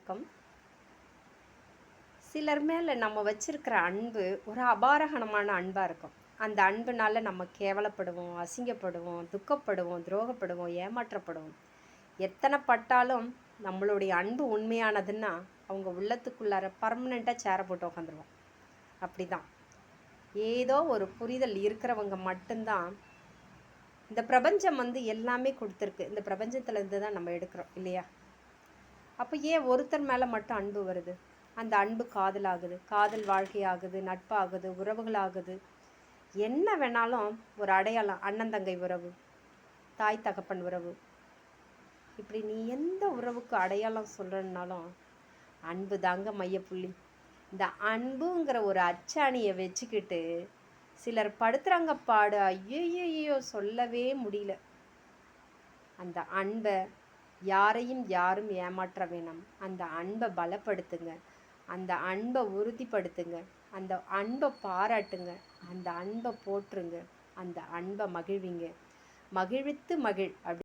வணக்கம். சிலர் மேல நம்ம வச்சிருக்கிற அன்பு ஒரு அபாரகமான அன்பா இருக்கும். அந்த அன்புனால நம்ம கேவலப்படுவோம், அசிங்கப்படுவோம், துக்கப்படுவோம், துரோகப்படுவோம், ஏமாற்றப்படுவோம். எத்தனை பட்டாலும் நம்மளுடைய அன்பு உண்மையானதுன்னா, அவங்க உள்ளத்துக்குள்ளார பர்மனெண்ட்டாக சேர போட்டு உக்காந்துருவோம். அப்படிதான். ஏதோ ஒரு புரிதல் இருக்கிறவங்க மட்டும்தான் இந்த பிரபஞ்சம் எல்லாமே கொடுத்துருக்கு. இந்த பிரபஞ்சத்துல இருந்து தான் நம்ம எடுக்கிறோம் இல்லையா? அப்போ ஏன் ஒருத்தர் மேலே மட்டும் அன்பு வருது? அந்த அன்பு காதல் ஆகுது, காதல் வாழ்க்கை ஆகுது, நட்பாகுது, உறவுகளாகுது. என்ன வேணாலும் ஒரு அடையாளம், அண்ணன் தங்கை உறவு, தாய் தகப்பன் உறவு, இப்படி நீ எந்த உறவுக்கு அடையாளம் சொல்கிறனாலும் அன்பு தாங்க மையப்புள்ளி. இந்த அன்புங்கிற ஒரு அச்சாணியை வச்சுக்கிட்டு சிலர் படுத்துறாங்க பாடு, ஐயோ சொல்லவே முடியல. அந்த அன்பை யாரும் ஏமாற்ற வேணாம். அந்த அன்பை பலப்படுத்துங்க, அந்த அன்பை உறுதிப்படுத்துங்க, அந்த அன்பை பாராட்டுங்க, அந்த அன்பை போற்றுங்க, அந்த அன்பை மகிழ்விங்க. மகிழ்வித்து மகிழ் அப்படி